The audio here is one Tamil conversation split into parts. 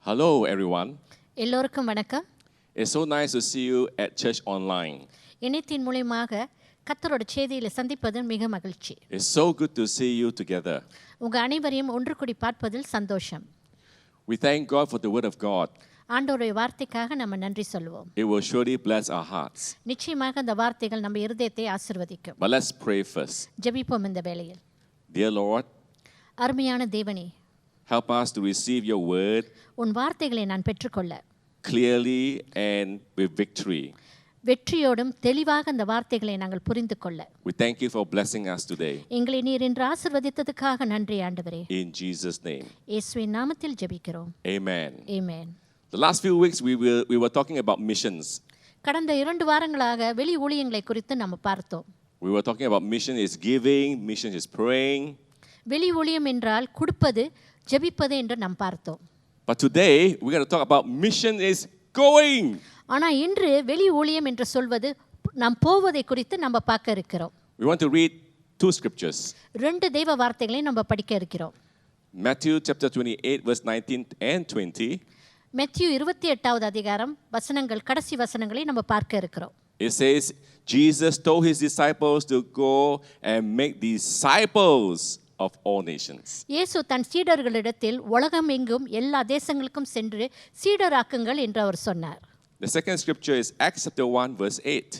Hello, everyone. எல்லோருக்கும் வணக்கம். It's so nice to see you at Church Online. இணையத்தின் மூலமாக கர்த்தரோட செய்தியில சந்திப்பது மிக மகிழ்ச்சி. It's so good to see you together. உங்க அனைவரையும் ஒன்று கூடி பார்ப்பதில் சந்தோஷம். We thank God for the word of God. ஆண்டவருடைய வார்த்தைக்காக நம்ம நன்றி சொல்வோம். It will surely bless our hearts. நிச்சயமாக அந்த வார்த்தைகள் நம்ம இருதயத்தை ஆசீர்வதிக்கும். But let's pray first. ஜெபிப்போம் இந்த வேளையில். Dear Lord, அருமையான தேவனே, help us to receive your word உன் வார்த்தைகளை நான் பெற்றுக்கொள்ள clearly and with victory. வெற்றியோடும் தெளிவாக அந்த வார்த்தைகளை நாங்கள் புரிந்து கொள்ள. We thank you for blessing us today. எங்களை நீர் இன்று ஆசீர்வதித்ததுக்காக நன்றி ஆண்டவரே. In Jesus' name. இயேசுவின் நாமத்தில் ஜெபிக்கிறோம். Amen. Amen. The last few weeks we were talking about missions. கடந்த 2 வாரங்களாக வெளி ஊழியங்களை குறித்து நம்ம பார்த்தோம். We were talking about mission is giving, mission is praying. வெளி ஊழியம் என்றால் கொடுப்பது, ஜெபிப்பது என்று நாம் பார்த்தோம். But today we're going to talk about mission is going. ஆனா இன்று வெளி ஊழியம் என்று சொல்வது நாம் போவதை குறித்து நம்ம பார்க்க இருக்கிறோம். We want to read two scriptures. 2 தெய்வ வார்த்தைகளை நம்ம படிக்க இருக்கிறோம். Matthew chapter 28 verse 19 and 20. மத்தேயு 28வது அதிகாரம் வசனங்கள், கடைசி வசனங்களை நம்ம பார்க்க இருக்கிறோம். It says Jesus told his disciples to go and make disciples of all nations. இயேசு தன் சீடர்களிடத்தில் உலகம் எங்கும் எல்லா தேசங்களுக்கும் சென்று சீடராக்குங்கள் என்று அவர் சொன்னார். The second scripture is Acts chapter 1 verse 8.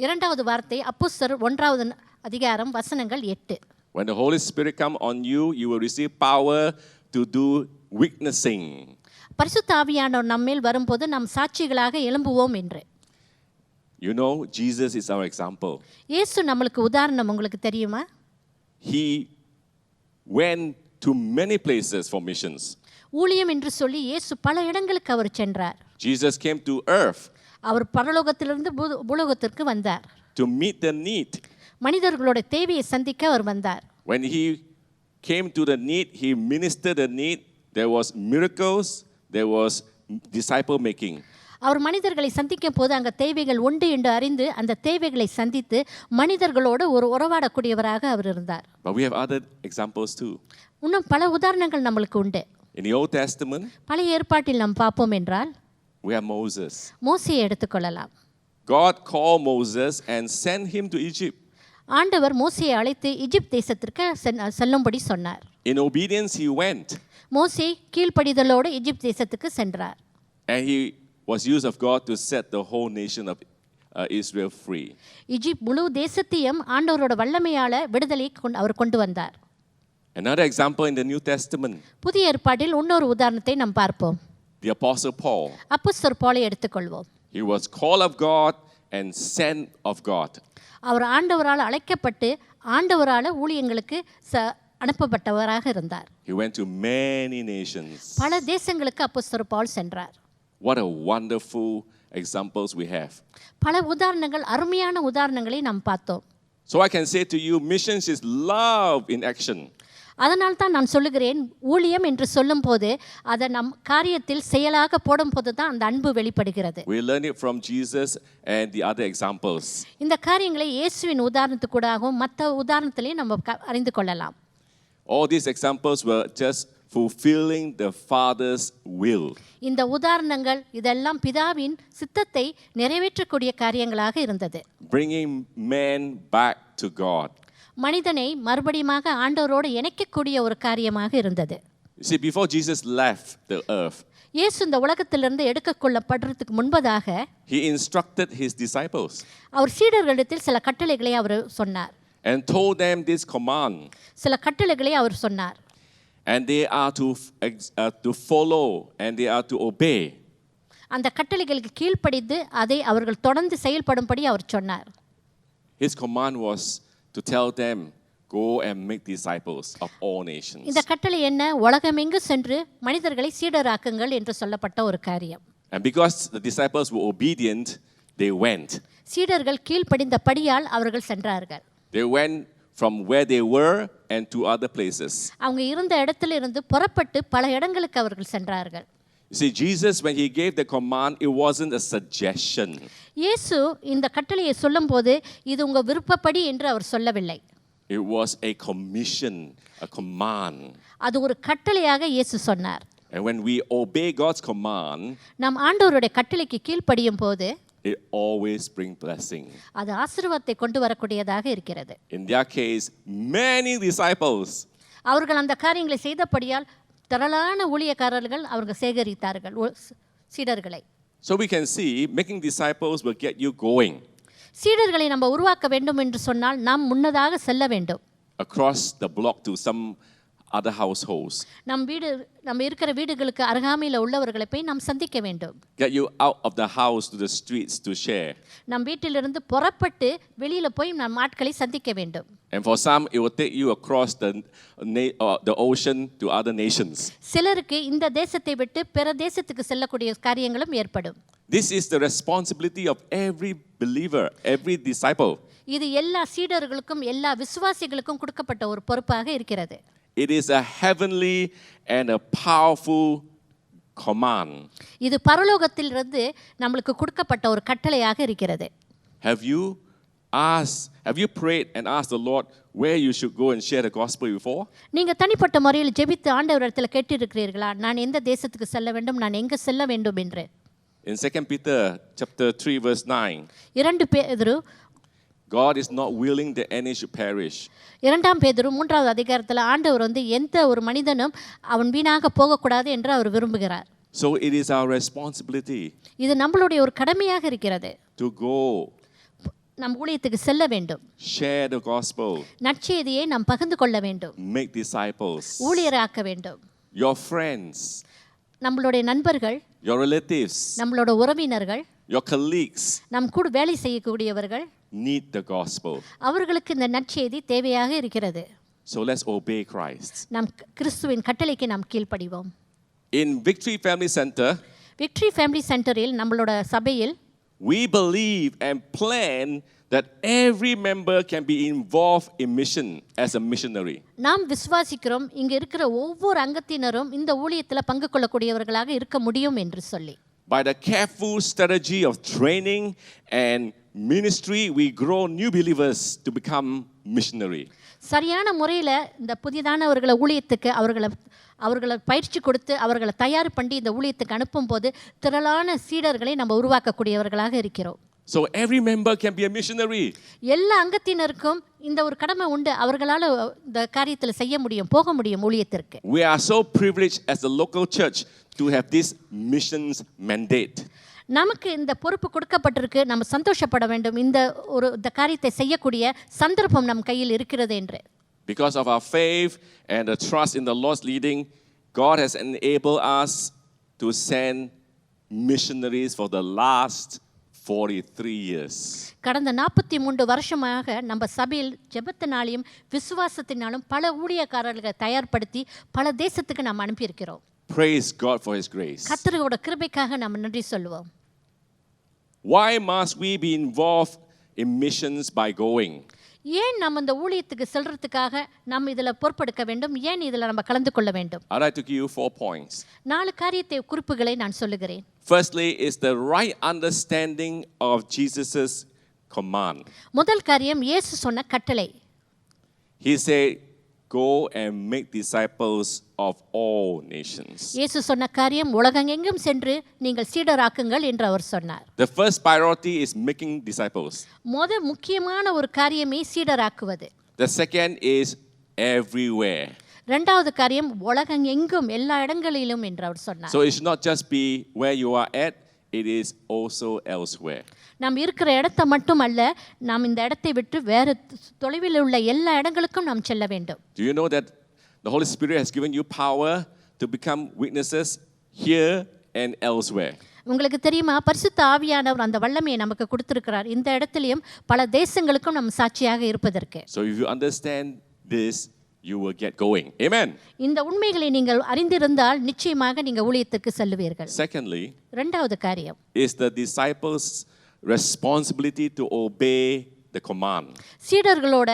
இரண்டாவது வார்த்தை அப்போஸ்தலர் 1வது அதிகாரம் வசனங்கள் 8. When the Holy Spirit come on you, you will receive power to do witnessing. பரிசுத்த ஆவியானவர் நம்மேல் வரும்போது நாம் சாட்சிகளாக எழும்புவோம் என்று. You know, Jesus is our example. இயேசு நம்மளுக்கு உதாரணம், உங்களுக்கு தெரியுமா? He went to many places for missions. ஊழியம் என்று சொல்லி இயேசு பல இடங்களுக்கு அவர் சென்றார். Jesus came to earth அவர் பரலோகத்திலிருந்து பூலோகத்திற்கு வந்தார். to meet the need. மனிதர்களோட தேவையை சந்திக்க அவர் வந்தார். When he came to the need, he ministered the need. There was miracles, there was disciple making. அவர் மனிதர்களை சந்திக்கும் போது அங்கே தேவைகள் உண்டு என்று அறிந்து அந்த தேவைகளை சந்தித்து மனிதர்களோடு ஒரு உறவாடக்கூடியவராக அவர் இருந்தார். But we have other examples too. இன்னும் பல உதாரணங்கள் நம்மளுக்கு உண்டு. In the Old Testament, பழைய ஏற்பாட்டில் நாம் பார்ப்போம் என்றால் we have Moses. மோசேயை எடுத்துக்கொள்ளலாம். God called Moses and sent him to Egypt. ஆண்டவர் மோசேயை அழைத்து எகிப்து தேசத்திற்கு செல்லும்படி சொன்னார். In obedience, he went. மோசே கீழ்ப்படிதலோடு எகிப்து தேசத்துக்கு சென்றார். And he was used of God to set the whole nation of Israel free. எகிப்து முழு தேசத்தையும் ஆண்டவரோட வல்லமையால விடுதலை அவர் கொண்டு வந்தார். Another example in the New Testament. புதிய ஏற்பாட்டில் இன்னொரு உதாரணத்தை நாம் பார்ப்போம். The Apostle Paul. அப்போஸ்தலர் பவுலை எடுத்துக்கொள்வோம். He was called of God and sent of God. அவர் ஆண்டவரால் அழைக்கப்பட்டு ஆண்டவரால் ஊழியங்களுக்கு அனுப்பப்பட்டவராக இருந்தார். He went to many nations. பல தேசங்களுக்கு அப்போஸ்தலர் பவுல் சென்றார். What a wonderful examples we have. பல உதாரணங்கள், அருமையான உதாரணங்களை நாம் பார்த்தோம். So I can say to you, missions is love in action. அதனால் தான் நான் சொல்லுகிறேன், ஊழியம் என்று சொல்லும் போது அதை நம் காரியத்தில் செயலாக போடும் போது தான் அந்த அன்பு வெளிப்படுகிறது. We learn it from Jesus and the other examples. இந்த காரியங்களை இயேசுவின் உதாரணத்துக்கூடாகவும் மற்ற உதாரணத்திலையும் நம்ம அறிந்து கொள்ளலாம். All these examples were just fulfilling the Father's will. இந்த உதாரணங்கள் இதெல்லாம் பிதாவின் சித்தத்தை நிறைவேற்றக்கூடிய காரியங்களாக இருந்தது. Bringing man back to God. மனிதனை மறுபடியுமாக ஆண்டவரோடு இணைக்கக்கூடிய ஒரு காரியமாக இருந்தது. You see, before Jesus left the earth, இயேசு இந்த உலகத்திலிருந்து எடுத்துக்கொள்ளப்படுறதுக்கு முன்பதாக he instructed his disciples அவர் சீடர்களிடத்தில் சில கட்டளைகளை அவர் சொன்னார். and told them this command. சில கட்டளைகளை அவர் சொன்னார். And they are to follow and they are to obey. அந்த கட்டளைகளுக்கு கீழ்ப்படிந்து அதை அவர்கள் தொடர்ந்து செயல்படும்படி அவர் சொன்னார். His command was to tell them, go and make disciples of all nations. இந்த கட்டளை என்ன? உலகமெங்கு சென்று மனிதர்களை சீடராக்குங்கள் என்று சொல்லப்பட்ட ஒரு காரியம். And because the disciples were obedient, they went. சீடர்கள் கீழ்ப்படிந்தபடியால் அவர்கள் சென்றார்கள். They went from where they were and to other places. அவங்க இருந்த இடத்துல இருந்து புறப்பட்டு பல இடங்களுக்கு அவர்கள் சென்றார்கள். You see, Jesus, when he gave the command, it wasn't a suggestion. இயேசு இந்த கட்டளையை சொல்லும்போது இது உங்க விருப்பப்படி என்று அவர் சொல்லவில்லை. It was a commission, a command. அது ஒரு கட்டளையாக இயேசு சொன்னார். And when we obey God's command, நாம் ஆண்டவருடைய கட்டளைக்கு கீழ்ப்படியும் போது it always brings blessing. அது ஆசீர்வாதத்தை கொண்டு வரக்கூடியதாக இருக்கிறது. In their case, many disciples. அவர்கள் அந்த காரியங்களை செய்தபடியால் திரளான ஊழியக்காரர்கள் அவர்கள் சேகரித்தார்கள் சீடர்களை. So we can see making disciples will get you going சீடர்களை நம்ம உருவாக்க வேண்டும் என்று சொன்னால் நாம் முன்னதாக செல்ல வேண்டும். across the block to some other households. நம்ம இருக்கிற வீடுகளுக்கு அருகாமையில் உள்ளவர்களை போய் நாம் சந்திக்க வேண்டும். Get you out of the house to the streets to share. நம் வீட்டிலிருந்து புறப்பட்டு வெளியில போய் நம் ஆட்களை சந்திக்க வேண்டும். And for some it will take you across the ocean to other nations. சிலருக்கு இந்த தேசத்தை விட்டு பிற தேசத்துக்கு செல்லக்கூடிய காரியங்களும் ஏற்படும். This is the responsibility of every believer, every disciple. இது எல்லா சீடர்களுக்கும் எல்லா விசுவாசிகளுக்கும் கொடுக்கப்பட்ட ஒரு பொறுப்பாக இருக்கிறது. It is a heavenly and a powerful command. இது பரலோகத்திலிருந்து நமக்கு கொடுக்கப்பட்ட ஒரு கட்டளையாக இருக்கிறது. Have you prayed and asked the Lord where you should go and share the gospel before? நீங்க தனிப்பட்ட முறையில் ஜெபித்து ஆண்டவரிடத்தில் கேட்டிருக்கிறீர்களா, நான் எந்த தேசத்துக்கு செல்ல வேண்டும், நான் எங்க செல்ல வேண்டும் என்று? In 2 Peter chapter 3 verse 9. 2 பேதுரு God is not willing that any should perish. 2 பேதுரு 3வது அதிகாரத்தில் ஆண்டவர் எந்த ஒரு மனிதனும் அவன் வீணாக போகக்கூடாது என்று அவர் விரும்புகிறார். So it is our responsibility. இது நம்மளுடைய ஒரு கடமையாக இருக்கிறது. To go. நம் ஊழியத்துக்கு செல்ல வேண்டும். Share the gospel. நற்செய்தியை நாம் பகிர்ந்து கொள்ள வேண்டும். Make disciples. ஊழியராக்க வேண்டும். Your friends. நம்மளுடைய நண்பர்கள். Your relatives. நம்மளோட உறவினர்கள். Your colleagues. நம் கூட வேலை செய்யக்கூடியவர்கள் need the gospel. அவர்களுக்கு இந்த நற்செய்தி தேவையாக இருக்கிறது. So let's obey Christ. நாம் கிறிஸ்துவின் கட்டளைக்கு நாம் கீழ்ப்படிவோம். In Victory Family Center, Victory Family Centerல் நம்மளோட சபையில் we believe and plan that every member can be involved in mission as a missionary. நாம் விசுவாசிக்கிறோம் இங்க இருக்கிற ஒவ்வொரு அங்கத்தினரும் இந்த ஊழியத்தில் பங்கு கொள்ளக்கூடியவர்களாக இருக்க முடியும் என்று சொல்லி. By the careful strategy of training and ministry, we grow new believers to become missionary. சரியான முறையில் இந்த புதிதானவர்களை ஊழியத்துக்கு அவர்களை பயிற்சி கொடுத்து அவர்களை தயார் பண்ணி இந்த ஊழியத்துக்கு அனுப்பும் போது திரளான சீடர்களை நம்ம உருவாக்கக்கூடியவர்களாக இருக்கிறோம். So every member can be a missionary. எல்லா அங்கத்தினருக்கும் இந்த ஒரு கடமை உண்டு. அவர்களால் இந்த காரியத்தில் செய்ய முடியும், போக முடியும் ஊழியத்திற்கு. We are so privileged as a local church to have this missions mandate. நமக்கு இந்த பொறுப்பு கொடுக்கப்பட்டிருக்கு, நம்ம சந்தோஷப்பட வேண்டும். இந்த காரியத்தை செய்யக்கூடிய சந்தர்ப்பம் நம் கையில் இருக்கிறது என்று. Because of our faith and the trust in the Lord's leading, God has enabled us to send missionaries for the last 43 years. கடந்த 43 வருஷமாக நம்ம சபையில் ஜெபத்தினாலும் விசுவாசத்தினாலும் பல ஊழியக்காரர்களை தயார்படுத்தி பல தேசத்துக்கு நாம் அனுப்பி இருக்கிறோம். Praise God for his grace. கர்த்தரோட கிருபைக்காக நாம் நன்றி சொல்லுவோம். Why must we be involved in missions by going? ஏன் நம்ம இந்த ஊழியத்துக்கு செல்றதுக்காக நம்ம இதில் பொறுப்பெடுக்க வேண்டும்? ஏன் இதில் நம்ம கலந்து கொள்ள வேண்டும்? I'd like to give you 4 points. 4 காரியத்தை குறிப்புகளை நான் சொல்லுகிறேன். Firstly is the right understanding of Jesus' command. முதல் காரியம் இயேசு சொன்ன கட்டளை. He said, go and make disciples of all nations. இயேசு சொன்ன காரியம் உலகெங்கும் சென்று நீங்கள் சீடராக்குங்கள் என்று அவர் சொன்னார். The first priority is making disciples. முக்கியமான ஒரு காரியமே சீடராக்குவது. The second is everywhere. இரண்டாவது காரியம் உலகெங்கும் எல்லா இடங்களிலும் என்று அவர் சொன்னார். So it should not just be where you are at, it is also elsewhere. நாம் இருக்கிற இடத்தை மட்டும் அல்ல, நாம் இந்த இடத்தை விட்டு வேறு தொலைவில் உள்ள எல்லா இடங்களுக்கும் நாம் செல்ல வேண்டும். Do you know that the Holy Spirit has given you power to become witnesses here and elsewhere? உங்களுக்கு தெரியுமா, பரிசுத்த ஆவியானவர் அந்த வல்லமையை நமக்கு கொடுத்திருக்கிறார். இந்த இடத்திலும் பல தேசங்களுக்கும் நாம் சாட்சியாக இருப்பதற்கு. So if you understand this, you will get going. Amen. இந்த உண்மைகளை நீங்கள் அறிந்திருந்தால் நிச்சயமாக நீங்கள் ஊழியத்துக்கு செல்லுவீர்கள். Secondly, இரண்டாவது காரியம் is the disciples' responsibility to obey the command. சீடர்களோட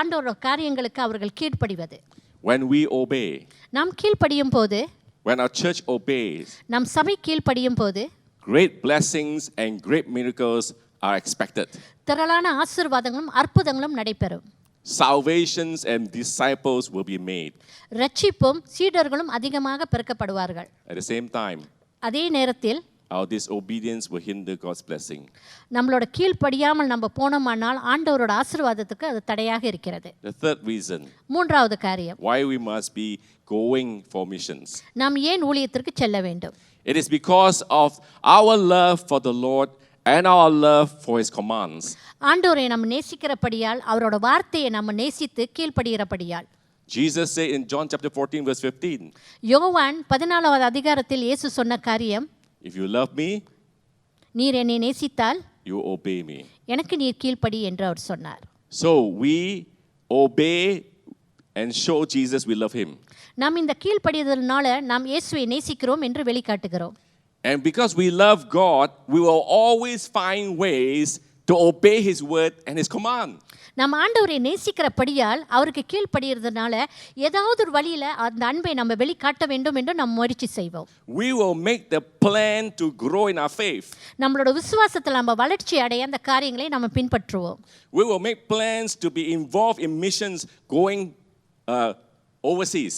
ஆண்டவரோட காரியங்களுக்கு அவர்கள் கீழ்ப்படிவது. When we obey, நாம் கீழ்ப்படியும் போது, when our church obeys, நம் சபை கீழ்ப்படியும் போது great blessings and great miracles are expected. திரளான ஆசீர்வாதங்களும் அற்புதங்களும் நடைபெறும். salvations and disciples will be made. ரட்சிப்பும் சீடர்களும் அதிகமாக பெருக்கப்படுவார்கள். At the same time, அதே நேரத்தில் our disobedience will hinder God's blessing. நம்மளோட கீழ்ப்படியாமல் நம்ம போனோமானால் ஆண்டவரோட ஆசீர்வாதத்துக்கு அது தடையாக இருக்கிறது. The third reason மூன்றாவது காரியம், why we must be going for missions. நாம் ஏன் ஊழியத்திற்கு செல்ல வேண்டும்? It is because of our love for the Lord and our love for His commands. ஆண்டவரை நம்ம நேசிக்கிறபடியால், அவரோட வார்த்தையை நம்ம நேசித்து கீழ்ப்படுகிறபடியால். Jesus said in John chapter 14 verse 15, யோவான் 14வது அதிகாரத்தில் இயேசு சொன்ன காரியம், if you love me, நீர் என்னை நேசித்தால் you obey me. எனக்கு நீர் கீழ்ப்படி என்று அவர் சொன்னார். So we obey and show Jesus we love Him. நாம் இந்த கீழ்ப்படிதலினால நாம் இயேசுவை நேசிக்கிறோம் என்று வெளிக்காட்டுகிறோம். And because we love God, we will always find ways to obey His word and His command. நாம் ஆண்டவரை நேசிக்கிறபடியால் அவருக்கு கீழ்ப்படிகிறதுனால ஏதாவது ஒரு வழியில அந்த அன்பை நம்ம வெளிக்காட்ட வேண்டும் என்று நாம் முயற்சி செய்வோம். We will make the plan to grow in our faith. நம்மளோட விசுவாசத்தில் நம்ம வளர்ச்சி அடைய அந்த காரியங்களை நம்ம பின்பற்றுவோம். We will make plans to be involved in missions going overseas.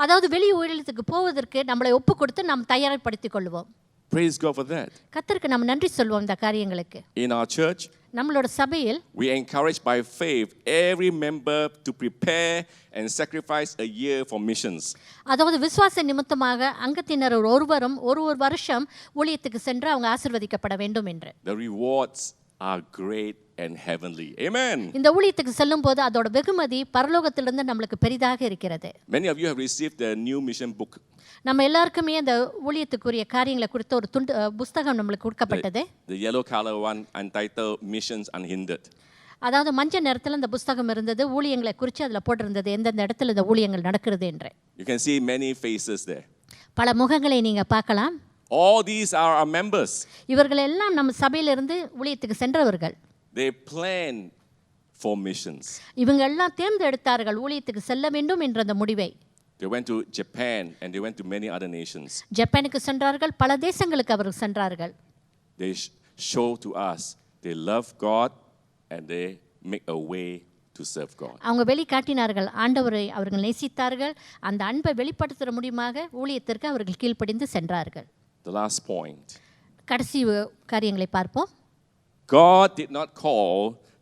அதாவது வெளி ஊழியத்துக்கு போவதற்கு நம்மளை ஒப்பு கொடுத்து நாம் தயார்படுத்திக் கொள்வோம். Praise God for that. கர்த்தருக்கு நம்ம நன்றி சொல்வோம் இந்த காரியங்களுக்கு. In our church, நம்மளோட சபையில் we encourage by faith every member to prepare and sacrifice a year for missions. அதாவது விசுவாச நிமித்தமாக அங்கத்தினர் ஒருவரும் ஒரு வருஷம் ஊழியத்துக்கு சென்று அவங்க ஆசீர்வதிக்கப்பட வேண்டும் என்று. The rewards are great and heavenly. Amen. இந்த ஊழியத்துக்கு செல்லும்போது அதோட வெகுமதி பரலோகத்திலிருந்து நமக்கு பெரிதாக இருக்கிறது. Many of you have received the new mission book. நம்ம எல்லாருக்குமே அந்த ஊழியத்துக்குரிய காரியங்களை குறித்த ஒரு புத்தகம் நம்மளுக்கு கொடுக்கப்பட்டது. The yellow color one entitled Missions Unhindered. அதாவது மஞ்சள் நிறத்தில் அந்த புத்தகம் இருந்தது, ஊழியங்களை குறித்து அதில் போட்டிருந்தது எந்தெந்த இடத்துல இந்த ஊழியங்கள் நடக்கிறது என்று. You can see many faces there. பல முகங்களை நீங்க பார்க்கலாம். All these are our members. இவர்கள் எல்லாம் நம்ம சபையிலிருந்து ஊழியத்துக்கு சென்றவர்கள். They plan for missions. இவங்க எல்லாம் தேர்ந்தெடுத்தார்கள் ஊழியத்துக்கு செல்ல வேண்டும் என்ற அந்த முடிவை. They went to Japan and they went to many other nations. ஜப்பானுக்கு சென்றார்கள், பல தேசங்களுக்கு அவர்கள் சென்றார்கள். They show to us they love God and they make a way to serve God. அவங்க வெளிக்காட்டினார்கள், ஆண்டவரை அவர்கள் நேசித்தார்கள், அந்த அன்பை வெளிப்படுத்துற முடியுமாக ஊழியத்திற்கு அவர்கள் கீழ்ப்படிந்து சென்றார்கள். The last point. கடைசி காரியங்களை பார்ப்போம். God did not call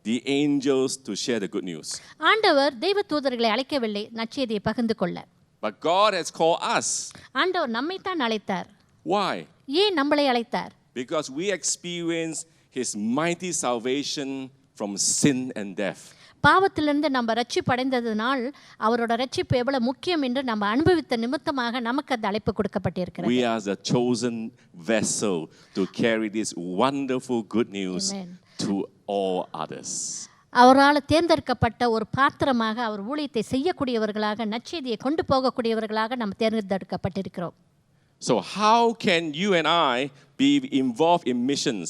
the angels to share the good news. ஆண்டவர் தெய்வ தூதர்களை அழைக்கவில்லை நற்செய்தியை பகிர்ந்து கொள்ள. But God has called us. ஆண்டவர் நம்மை தான் அழைத்தார். Why? ஏன் நம்மளை அழைத்தார்? Because we experience His mighty salvation from sin and death. பாவத்திலிருந்து நம்ம ரட்சிப்பு அடைந்ததனால் அவரோட ரட்சிப்பு எவ்வளவு முக்கியம் என்று நம்ம அனுபவித்த நிமித்தமாக நமக்கு அந்த அழைப்பு கொடுக்கப்பட்டிருக்கிறது. We are the chosen vessel to carry this wonderful good news Amen. to all others. அவரால் தேர்ந்தெடுக்கப்பட்ட ஒரு பாத்திரமாக அவர் ஊழியத்தை செய்யக்கூடியவர்களாக நற்செய்தியை கொண்டு போகக்கூடியவர்களாக நாம் தேர்ந்தெடுக்கப்பட்டிருக்கிறோம். So how can you and I be involved in missions?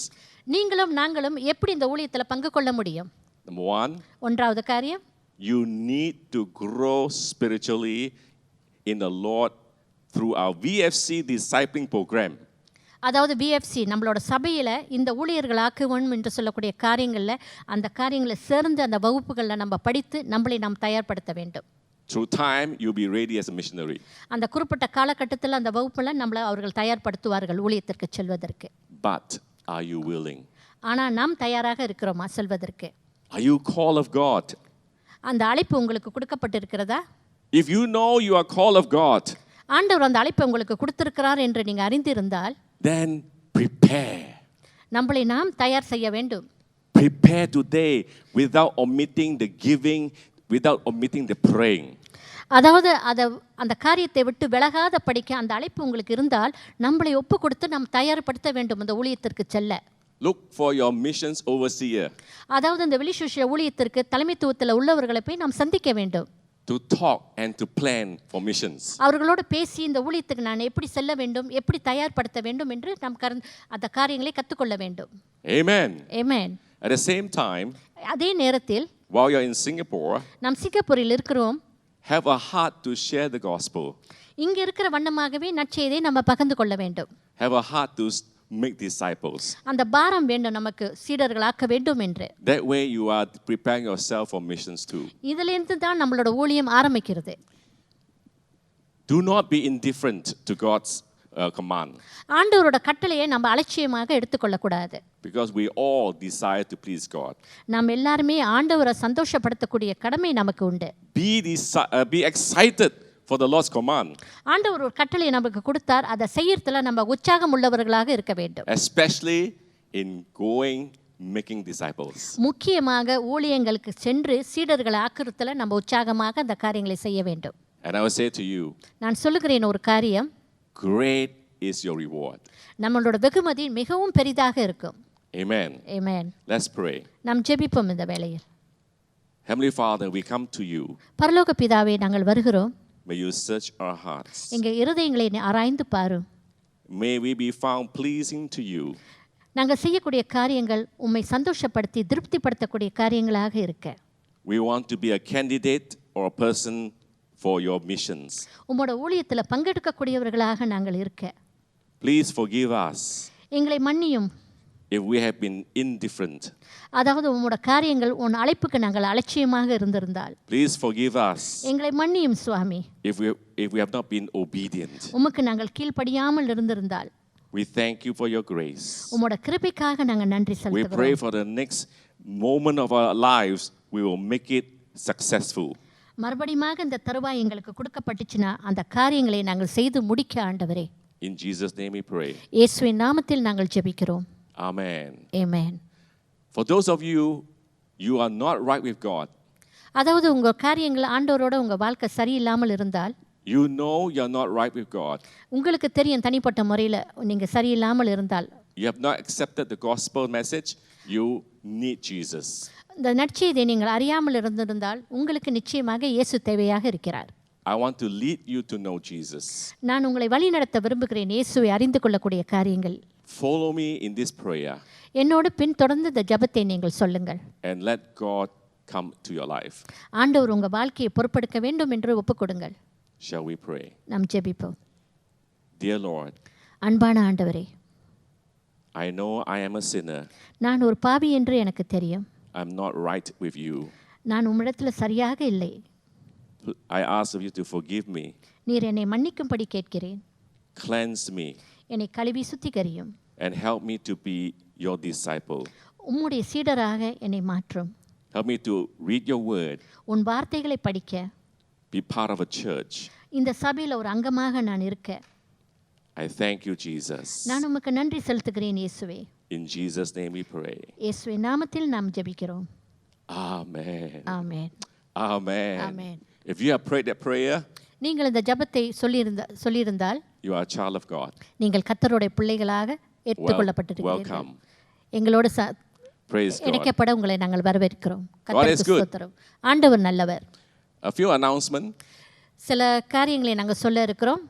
நீங்களும் நாங்களும் எப்படி இந்த ஊழியத்தில் பங்கு கொள்ள முடியும்? Number one, ஒன்றாவது காரியம், you need to grow spiritually in the Lord through our VFC discipling program. அதாவது பிஎஃப்சி நம்மளோட சபையில் இந்த ஊழியர்களாக்குவோம் என்று சொல்லக்கூடிய காரியங்களில் அந்த காரியங்களை சேர்ந்து அந்த வகுப்புகளில் நம்ம படித்து நம்மளை நாம் தயார்படுத்த வேண்டும். Through time, you'll be ready as a missionary. அந்த குறிப்பிட்ட காலகட்டத்தில் அந்த வகுப்பில் நம்மளை அவர்கள் தயார்படுத்துவார்கள் ஊழியத்திற்கு செல்வதற்கு. But are you willing? ஆனால் நாம் தயாராக இருக்கிறோமா செல்வதற்கு? Are you called of God? அந்த அழைப்பு உங்களுக்கு கொடுக்கப்பட்டிருக்கிறதா? If you know you are called of God, ஆண்டவர் அந்த அழைப்பை உங்களுக்கு கொடுத்திருக்கிறார் என்று நீங்கள் அறிந்திருந்தால், then prepare. நம்மளை நாம் தயார் செய்ய வேண்டும். Prepare today without omitting the giving, without omitting the praying. அதாவது அந்த காரியத்தை விட்டு விலகாத படிக்க அந்த அழைப்பு உங்களுக்கு இருந்தால் நம்மளை ஒப்பு கொடுத்து நாம் தயார்படுத்த வேண்டும் அந்த ஊழியத்திற்கு செல்ல. Look for your missions overseer. அதாவது இந்த வெளிசுவிசேஷ ஊழியத்திற்கு தலைமைத்துவத்தில் உள்ளவர்களை போய் நாம் சந்திக்க வேண்டும். To talk and to plan for missions. அவர்களோடு பேசி இந்த ஊழியத்துக்கு நான் எப்படி செல்ல வேண்டும், எப்படி தயார்படுத்த வேண்டும் என்று நாம் அந்த காரியங்களை கற்றுக்கொள்ள வேண்டும். Amen. Amen. At the same time, அதே நேரத்தில் while you're in Singapore, நாம் சிங்கப்பூரில் இருக்கிறோம், have a heart to share the gospel. இங்க இருக்கிற வண்ணமாகவே நற்செய்தியை நம்ம பகிர்ந்து கொள்ள வேண்டும். Have a heart to make disciples. அந்த பாரம் வேண்டும் நமக்கு சீடர்களாக்க வேண்டும் என்று. That way you are preparing yourself for missions too. இதிலிருந்து தான் நம்மளோட ஊழியம் ஆரம்பிக்கிறது. Do not be indifferent to God's command. ஆண்டவரோட கட்டளையை நம்ம அலட்சியமாக எடுத்துக்கொள்ள கூடாது. Because we all desire to please God. நாம் எல்லாருமே ஆண்டவரை சந்தோஷப்படுத்தக்கூடிய கடமை நமக்கு உண்டு. Be excited for the Lord's command. ஆண்டவர் ஒரு கட்டளையை நமக்கு கொடுத்தார், அதை செய்யறதுல நம்ம உற்சாகம் உள்ளவர்களாக இருக்க வேண்டும். Especially in making disciples. முக்கியமாக ஊழியங்களுக்கு சென்று சீடர்களை ஆக்குறதுல நம்ம உற்சாகமாக அந்த காரியங்களை செய்ய வேண்டும். And I will say to you, நான் சொல்லுகிறேன் ஒரு காரியம், great is your reward. நம்மளோட வெகுமதி மிகவும் பெரிதாக இருக்கும். Amen. Amen. Let's pray. நாம் ஜெபிப்போம் இந்த வேளையில். Heavenly Father, we come to you. பரலோக பிதாவே, நாங்கள் வருகிறோம். May you search our hearts. எங்கள் இருதயங்களை ஆராய்ந்து பாரும். May we be found pleasing to you. நாங்கள் செய்யக்கூடிய காரியங்கள் உம்மை சந்தோஷப்படுத்தி திருப்திப்படுத்தக்கூடிய காரியங்களாக இருக்க. We want to be a candidate or a person for your missions. உம்மோட ஊழியத்துல பங்கெடுக்கக்கூடியவர்களாக நாங்கள் இருக்க. Please forgive us. எங்களை மன்னியும். If we have been indifferent. அதாவது உம்மோட காரியங்கள் உன் அழைப்புக்கு நாங்கள் அலட்சியமாக இருந்திருந்தால். Please forgive us. எங்களை மன்னியும் சுவாமி. If we have not been obedient. உமக்கு நாங்கள் கீழ்ப்படியாமல் இருந்திருந்தால். We thank you for your grace. உம்மோட கிருபைக்காக நாங்கள் நன்றி செலுத்துகிறோம். We pray for the next moment of our lives we will make it successful. மறுபடியும் இந்த தருவாய் எங்களுக்கு கொடுக்கப்பட்டுச்சுனா அந்த காரியங்களை நாங்கள் செய்து முடிக்க ஆண்டவரே. In Jesus name we pray. இயேசுவின் நாமத்தில் நாங்கள் ஜெபிக்கிறோம். Amen. Amen. For those of you are not right with God. அதாவது உங்க காரியங்கள் ஆண்டவரோட உங்க வாழ்க்கை சரியில்லாமல் இருந்தால், you know you are not right with God. உங்களுக்கு தெரியும் தனிப்பட்ட முறையில் நீங்க சரியில்லாமல் இருந்தால், you have not accepted the gospel message, you need Jesus. இந்த நற்செய்தியை நீங்கள் அறியாமல் இருந்திருந்தால் உங்களுக்கு நிச்சயமாக இயேசு தேவையாக இருக்கிறார். I want to lead you to know Jesus. நான் உங்களை வழிநடத்த விரும்புகிறேன் இயேசுவை அறிந்து கொள்ளக்கூடிய காரியங்கள். Follow me in this prayer. என்னோடு பின்தொடர்ந்து இந்த ஜெபத்தை நீங்கள் சொல்லுங்கள். And let God come to your life. ஆண்டவர் உங்க வாழ்க்கையை பொறுப்பெடுக்க வேண்டும் என்று ஒப்புக்கொடுங்கள். Shall we pray? நாம் ஜெபிப்போம். Dear Lord, அன்பான ஆண்டவரே, I know I am a sinner. நான் ஒரு பாவி என்று எனக்கு தெரியும். I'm not right with you. நான் உம்மிடத்தில் சரியாக இல்லை. I ask of you to forgive me. நீர் என்னை மன்னிக்கும்படி கேட்கிறேன். Cleanse me. என்னை கழுவி சுத்திகரியும். And help me to be your disciple. உம்முடைய சீடராக என்னை மாற்றும். Help me to read your word. உன் வார்த்தைகளை படிக்க. Be part of a church. இந்த சபையில் ஒரு அங்கமாக நான் இருக்க. I thank you, Jesus. நான் உமக்கு நன்றி செலுத்துகிறேன் இயேசுவே. In Jesus name we pray. இயேசுவின் நாமத்தில் நாம் ஜெபிக்கிறோம். Amen. Amen. Amen. Amen. If you have prayed that prayer, நீங்கள் இந்த ஜெபத்தை சொல்லியிருந்தால் you are a child of God. நீங்கள் கர்த்தருடைய பிள்ளைகளாக ஏற்றுக்கொள்ளப்பட்டிருக்கிறீர்கள். Welcome. எங்களோடு Praise God. இணைக்கப்பட உங்களை நாங்கள் வரவேற்கிறோம். God is good. ஸ்தோத்திரம். ஆண்டவர் நல்லவர். A few announcements. சில காரியங்களை நாங்கள் சொல்ல இருக்கிறோம்,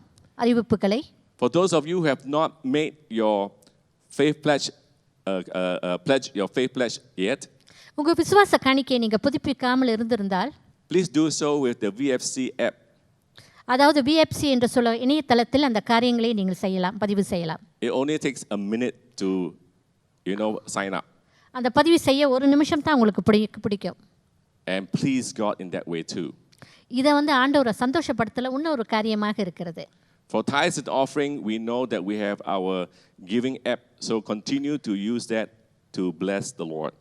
அறிவிப்புகளை. For those of you who have not made your faith pledge your faith pledge yet, உங்க விசுவாச காணிக்கையை நீங்க புதுப்பிக்காமல் இருந்திருந்தால், please do so with the VFC app. அதாவது VFC என்று சொல்ல இணையதளத்தில் அந்த காரியங்களை நீங்கள் செய்யலாம், பதிவு செய்யலாம். It only takes a minute to sign up. அந்த பதிவு செய்ய ஒரு நிமிஷம் தான் உங்களுக்கு பிடிக்கும். And please God in that way too. இதை ஆண்டவரை சந்தோஷப்படுத்தல இன்னொரு காரியமாக இருக்கிறது. For tithes and offering, we know that we have our giving app, so continue to use that to bless the Lord.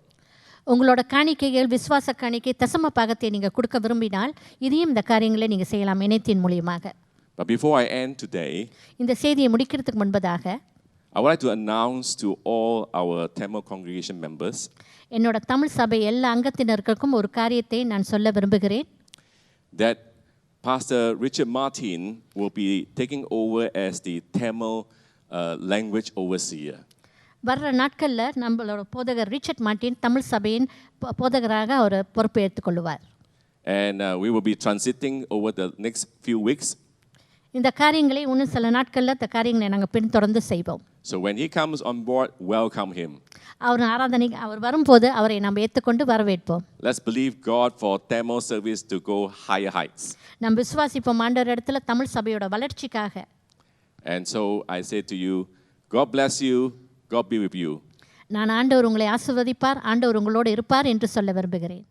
உங்களோட காணிக்கைகள், விசுவாச காணிக்கை, தசம பாகத்தை நீங்க கொடுக்க விரும்பினால் இதையும் இந்த காரியங்களை நீங்க செய்யலாம் இணையத்தின் மூலமாக. But before I end today, இந்த செய்தியை முடிக்கிறதுக்கு முன்பதாக I would like to announce to all our Tamil congregation members என்னோட தமிழ் சபை எல்லா அங்கத்தினருக்கும் ஒரு காரியத்தை நான் சொல்ல விரும்புகிறேன். That Pastor Richard Martin will be taking over as the Tamil language overseer. வர்ற நாட்களில் நம்மளோட போதகர் ரிச்சர்ட் மார்ட்டின் தமிழ் சபையின் போதகராக அவர் பொறுப்பு எடுத்துக்கொள்வார். And we will be transiting over the next few weeks. இந்த காரியங்களை இன்னும் சில நாட்களில் இந்த காரியங்களை நாங்கள் பின்தொடர்ந்து செய்வோம். So when he comes on board, welcome him. அவர் வரும்போது அவரை நாம் ஏற்றுக்கொண்டு வரவேற்போம். Let's believe God for Tamil service to go higher heights. நாம் விசுவாசிப்போம் ஆண்டவர் இடத்துல தமிழ் சபையோட வளர்ச்சிக்காக. And so I say to you, God bless you. God be with you. நான் ஆண்டவர் உங்களை ஆசீர்வதிப்பார், ஆண்டவர் உங்களோடு இருப்பார் என்று சொல்ல விரும்புகிறேன்.